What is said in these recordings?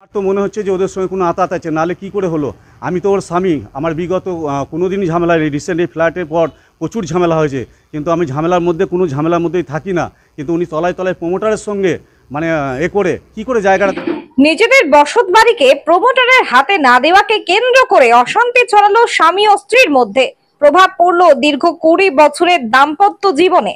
তো মনে হচ্ছে যে ওদের সঙ্গে কোনো আতাত আছে, নাহলে কি করে হলো? আমি তো ওর স্বামী, আমার বিগত কোনো দিনই ঝামেলা নেই। রিসেন্ট এই ফ্ল্যাটের পর প্রচুর ঝামেলা হয়েছে, কিন্তু আমি ঝামেলার মধ্যে কোনো ঝামেলার মধ্যেই থাকি না। কিন্তু উনি তলায় তলায় প্রমোটারের সঙ্গে মানে করে কি করে জায়গাটা নিজেদের বসত বাড়িকে প্রমোটারের হাতে না দেওয়াকে কেন্দ্র করে অশান্তি ছড়ালো স্বামী ও স্ত্রীর মধ্যে। প্রভাব পড়লো দীর্ঘ 20 বছরের দাম্পত্য জীবনে।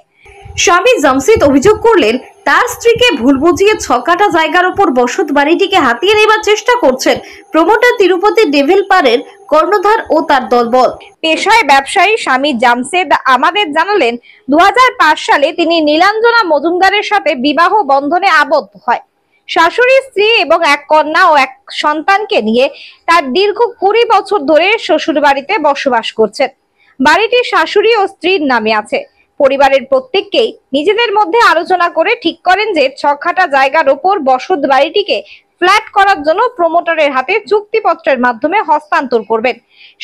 স্বামী জামশেদ অভিযোগ করলেন, তার স্ত্রীকে ভুল বুঝিয়ে 6 কাঠা জায়গার উপর বসত বাড়িটিকে হাতিয়ে নেবার চেষ্টা করছেন প্রমোটার তিরুপতি ডেভেলপারের কর্ণধার ও তার দলবল। পেশায় ব্যবসায়ী স্বামী জামশেদ আমাদের জানালেন, 2005 সালে তিনি নীলাঞ্জনা মজুমদারের সাথে বিবাহ বন্ধনে আবদ্ধ হয়। শাশুড়ি, স্ত্রী এবং এক কন্যা ও এক সন্তানকে নিয়ে তার দীর্ঘ 20 বছর ধরে শ্বশুর বাড়িতে বসবাস করছেন। বাড়িটি শাশুড়ি ও স্ত্রীর নামে আছে। পরিবারের প্রত্যেককেই নিজেদের মধ্যে আলোচনা করে ঠিক করেন যে 6 কাঠা জায়গার উপর বসত বাড়িটিকে ফ্ল্যাট করার জন্য প্রমোটারের হাতে চুক্তিপত্রের মাধ্যমে হস্তান্তর করবেন।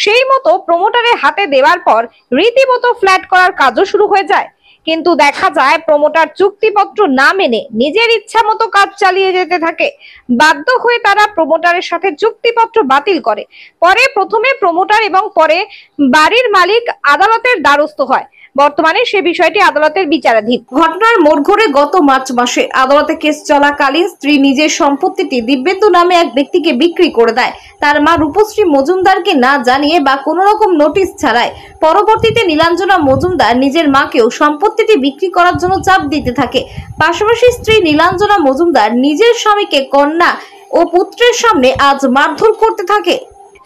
সেই মতো প্রমোটারের হাতে দেওয়ার পর রীতিমতো ফ্ল্যাট করার কাজও শুরু হয়ে যায়। কিন্তু দেখা যায় প্রমোটার চুক্তিপত্র না মেনে নিজের ইচ্ছা মতো কাজ চালিয়ে যেতে থাকে। বাধ্য হয়ে তারা প্রমোটারের সাথে চুক্তিপত্র বাতিল করে। পরে প্রথমে প্রমোটার এবং পরে বাড়ির মালিক আদালতের দ্বারস্থ হয়। বর্তমানে সে বিষয়টি আদালতের বিচারাধীন। ঘটনার মোড় ঘুরে গত মার্চ মাসে আদালতে কেস চলাকালীন স্ত্রী নিজের সম্পত্তিটি দিব্যেন্দু নামে এক ব্যক্তিকে বিক্রি করে দেয়, তার মা রূপশ্রী মজুমদারকে না জানিয়ে বা কোনো রকম নোটিশ ছাড়াই। পরবর্তীতে নীলাঞ্জনা মজুমদার নিজের মাকেও সম্পত্তিটি বিক্রি করার জন্য চাপ দিতে থাকে। পাশাপাশি স্ত্রী নীলাঞ্জনা মজুমদার নিজের স্বামীকে কন্যা ও পুত্রের সামনে আজ মারধর করতে থাকে।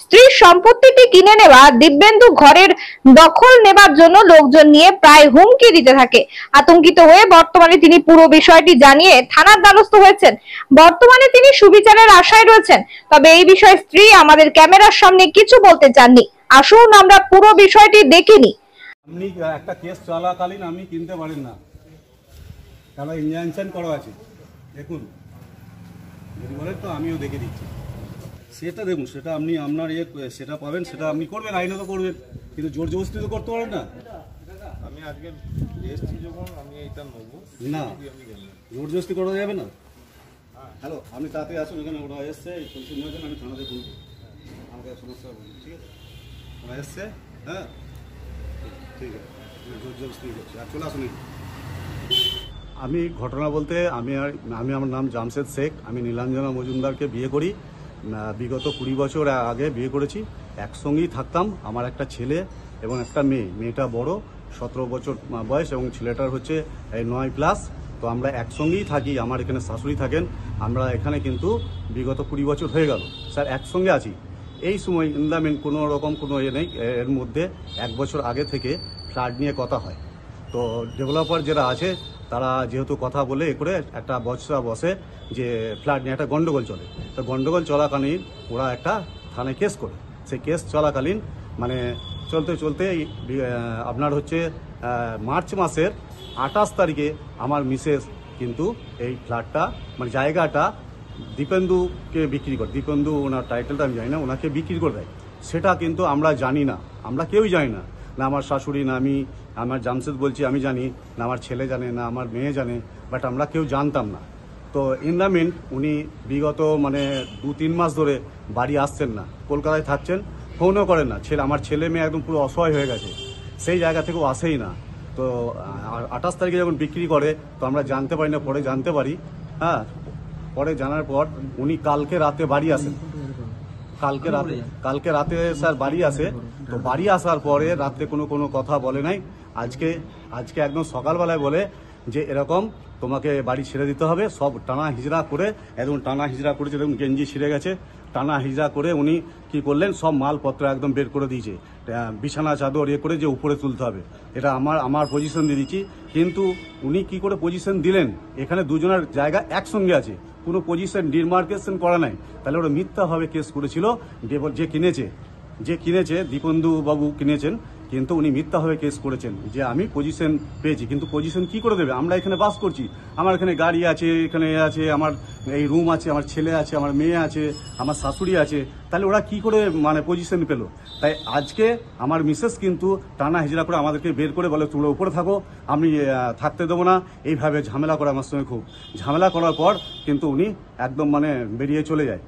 স্ত্রীর সম্পত্তিটি কিনে নেওয়া দিব্যেন্দু ঘরের দখল নেবার জন্য লোকজন নিয়ে প্রায় হুমকি দিতে থাকে। আতঙ্কিত হয়ে বর্তমানে তিনি পুরো বিষয়টি জানিয়ে থানার দ্বারস্থ হয়েছেন। বর্তমানে তিনি সুবিচারের আশায় রয়েছেন। তবে এই বিষয়ে স্ত্রী আমাদের ক্যামেরার সামনে কিছু বলতে চাননি। আসুন আমরা পুরো বিষয়টি দেখিনি। আপনি একটা কেস চলাকালীন আপনি কিনতে পারেন না, তাহলে ইনজাংশন করা আছে। দেখুন যদি বলেন তো আমিও দেখে দিচ্ছি, সেটা দেখুন, সেটা আপনি আপনার সেটা পাবেন, সেটা আপনি করবেন, আইনত করবেন, কিন্তু জোর জবরদস্তি তো করতে পারেন না। আমি আজকে এসেছি যখন আমি এটা নেবো না, জোর জবরদস্তি করা যাবে না। হ্যালো, আপনি তাড়াতাড়ি আসুন, এখানে ওরা এসছে পরিচয় নেওয়ার জন্য, আমি থানাতে বলবো আমাকে সমস্যা হবে, ঠিক আছে? ওরা এসছে, হ্যাঁ ঠিক আছে, জোর জবরদস্তি করছি, আর চলে আসুন। আমি ঘটনা বলতে আমি আমার নাম জামশেদ শেখ। আমি নীলাঞ্জনা মজুমদারকে বিয়ে করি, বিগত 20 বছর আগে বিয়ে করেছি। একসঙ্গেই থাকতাম। আমার একটা ছেলে এবং একটা মেয়ে। মেয়েটা বড়, 17 বছর বয়স, এবং ছেলেটার হচ্ছে 9+। তো আমরা একসঙ্গেই থাকি। আমার এখানে শাশুড়ি থাকেন। আমরা এখানে কিন্তু বিগত 20 বছর হয়ে গেল স্যার একসঙ্গে আছি। এই সময় ইনদামেন্ট কোনো রকম কোনো নেই। এর মধ্যে 1 বছর আগে থেকে ফ্ল্যাট নিয়ে কথা হয়। তো ডেভেলপার যারা আছে তারা যেহেতু কথা বলে করে একটা বসে যে ফ্ল্যাট নিয়ে একটা গন্ডগোল চলে। তো গন্ডগোল চলাকালীন ওরা একটা থানায় কেস করে। সেই কেস চলাকালীন মানে চলতে চলতে আপনার হচ্ছে মার্চ মাসের 28 তারিখে আমার মিসেস কিন্তু এই ফ্ল্যাটটা মানে জায়গাটা দীপেন্দুকে বিক্রি করে। দীপেন্দু ওনার টাইটেলটা আমি জানি না, ওনাকে বিক্রি করে দেয়। সেটা কিন্তু আমরা জানি না, আমরা কেউই জানি না। না আমার শাশুড়ি, না আমি, আমার জামশেদ বলছি আমি জানি না, আমার ছেলে জানে না, আমার মেয়ে জানে, বাট আমরা কেউ জানতাম না। তো ইন দ্য মিন উনি বিগত মানে 2-3 মাস ধরে বাড়ি আসছেন না, কলকাতায় থাকছেন, ফোনও করেন না। আমার ছেলে মেয়ে একদম পুরো অসহায় হয়ে গেছে, সেই জায়গা থেকেও আসেই না। তো 28 তারিখে যখন বিক্রি করে তো আমরা জানতে পারি না, পরে জানতে পারি। হ্যাঁ, পরে জানার পর উনি কালকে রাতে বাড়ি আসেন। কালকে রাতে স্যার বাড়ি আসে। তো বাড়ি আসার পরে রাত্রে কোনো কথা বলে নাই। আজকে একদম সকালবেলায় বলে যে এরকম তোমাকে বাড়ি ছেড়ে দিতে হবে। সব টানা হিজড়া করে, একদম টানা হিজড়া করেছে, এরকম গেঞ্জি ছিঁড়ে গেছে। টানা হিজড়া করে উনি কি করলেন, সব মালপত্র একদম বের করে দিয়েছে। বিছানা চাদর করে যে উপরে তুলতে হবে, এটা আমার পজিশন দিয়ে দিচ্ছি। কিন্তু উনি কি করে পজিশন দিলেন? এখানে দুজনের জায়গা একসঙ্গে আছে, কোনো পজিশন ডিমার্কেশন করা নাই। তাহলে ওরা মিথ্যাভাবে কেস করেছিল। যে কিনেছে দীপেন্দু বাবু কিনেছেন, কিন্তু উনি মিথ্যাভাবে কেস করেছেন যে আমি পজিশন পেয়েছি। কিন্তু পজিশন কি করে দেবে? আমরা এখানে বাস করছি, আমার এখানে গাড়ি আছে, এখানে আছে, আমার এই রুম আছে, আমার ছেলে আছে, আমার মেয়ে আছে, আমার শাশুড়ি আছে। তাহলে ওরা কি করে মানে পজিশন পেল? তাই আজকে আমার মিসেস কিন্তু টানা হিজড়া করে আমাদেরকে বের করে বলে তোমরা উপরে থাকো, আমি থাকতে দেবো না। এইভাবে ঝামেলা করে আমার সঙ্গে, খুব ঝামেলা করার পর কিন্তু উনি একদম মানে বেরিয়ে চলে যায়।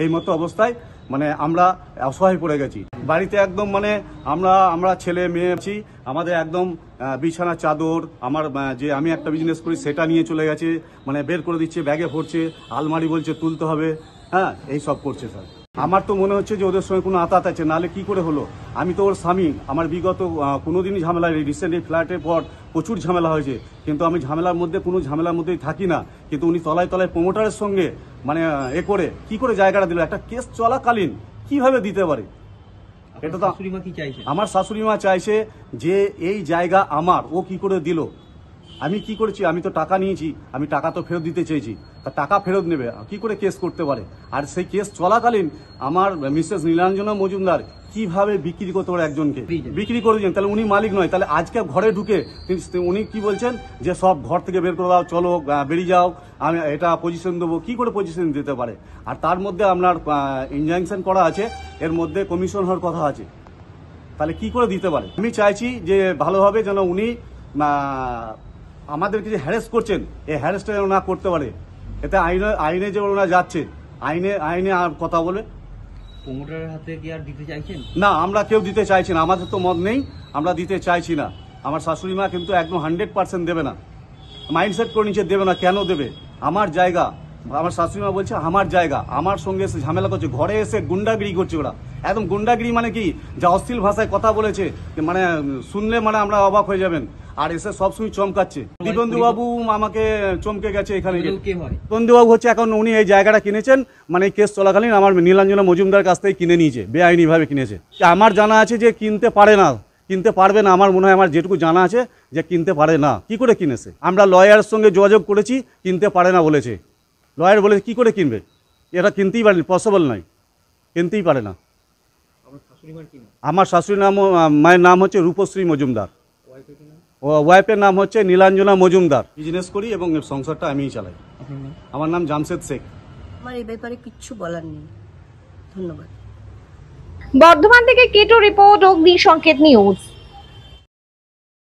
এই মতো অবস্থায় মানে আমরা অসহায় পড়ে গেছি। বাড়িতে একদম মানে আমরা ছেলে মেয়ে আছি, আমাদের একদম বিছানা চাদর, আমার যে আমি একটা বিজনেস করি সেটা নিয়ে চলে গেছে, মানে বের করে দিচ্ছে, ব্যাগে ভরছে, আলমারি বলছে তুলতে হবে, হ্যাঁ এই সব করছে স্যার। আমার তো মনে হচ্ছে যে ওদের সঙ্গে কোনো আতাত আছে, নাহলে কি করে হলো? আমি তো ওর স্বামী, আমার বিগত কোনোদিনই ঝামেলা নেই। রিসেন্ট এই ফ্ল্যাটের পর প্রচুর ঝামেলা হয়েছে, কিন্তু আমি ঝামেলার মধ্যে কোনো ঝামেলার মধ্যেই থাকি না। কিন্তু উনি তলায় তলায় প্রমোটারের সঙ্গে মানে এ করে কি করে জায়গাটা দিল? একটা কেস চলাকালীন কিভাবে দিতে পারে? এটা তো আমার শাশুড়ি মা চাইছে যে এই জায়গা আমার, ও কি করে দিল? আমি কি করেছি? আমি তো টাকা নিয়েছি, আমি টাকা তো ফেরত দিতে চেয়েছি, তা টাকা ফেরত নেবে কি করে কেস করতে পারে? আর সেই কেস চলাকালীন আমার মিসেস নীলাঞ্জনা মজুমদার কিভাবে বিক্রি করতে পারে একজনকে? বিক্রি করেছেন, তাহলে উনি মালিক নয়। তাহলে আজকে ঘরে ঢুকে উনি কি বলছেন যে সব ঘর থেকে বের করে দাও, চলো বেরিয়ে যাও, আমি এটা পজিশন দেবো। কি করে পজিশন দিতে পারে? আর তার মধ্যে আপনার ইনজাংশন করা আছে, এর মধ্যে কমিশন হওয়ার কথা আছে, তাহলে কি করে দিতে পারে? আমি চাইছি যে ভালোভাবে যেন উনি আমাদেরকে যে হ্যারেস করছেন, এই হ্যারেসটা যেন না করতে পারে। এতে আইনে যে ওরা যাচ্ছে, আইনে আর কথা বলে। প্রমোটারের হাতে কি আর দিতে চাইছেন? না, আমরা কেউ দিতে চাইছি না, আমাদের তো মত নেই, আমরা দিতে চাইছি না। আমার শাশুড়ি মা কিন্তু একদম 100% দেবে না, মাইন্ডসেট করে নিচে দেবে না। কেন দেবে? আমার জায়গা, আমার শাশুড়ি মা বলছে আমার জায়গা, আমার সঙ্গে এসে ঝামেলা করছে, ঘরে এসে গুন্ডাগিরি করছে ওরা। একদম গুন্ডাগিরি মানে কি, যা অশ্লীল ভাষায় কথা বলেছে, মানে শুনলে মানে আমরা অবাক হয়ে যাবেন। আর এসে সবসময় চমকাচ্ছে। দিবন্ধু বাবু আমাকে চমকে গেছে এখানে। দিবন্ধু বাবু হচ্ছে এখন উনি এই জায়গাটা কিনেছেন, মানে এই কেস চলাকালীন আমার নীলাঞ্জনা মজুমদার কাছ থেকে কিনে নিয়েছে, বেআইনি ভাবে কিনেছে। আমার জানা আছে যে কিনতে পারে না, কিনতে পারবে না। আমার মনে হয়, আমার যেটুকু জানা আছে যে কিনতে পারে না। কি করে কিনেছে? আমরা লয়ারের সঙ্গে যোগাযোগ করেছি, কিনতে পারে না বলেছে। লয়ার বলেছে কি করে কিনবে? এটা কিনতেই পারে, পসিবল নয়, কিনতেই পারে না। আমার শাশুড়ির নাম, মায়ের নাম হচ্ছে রূপশ্রী মজুমদার, ওয়াইফের নাম হচ্ছে নীলাঞ্জনা মজুমদার। বিজনেস করি এবং সংসারটা আমিই চালাই। আমার নাম জামশেদ শেখ। আমার এই ব্যাপারে কিচ্ছু বলার নেই। ধন্যবাদ। বর্ধমান থেকে কেটো রিপোর্ট, অগ্নি সংকেত নিউজ।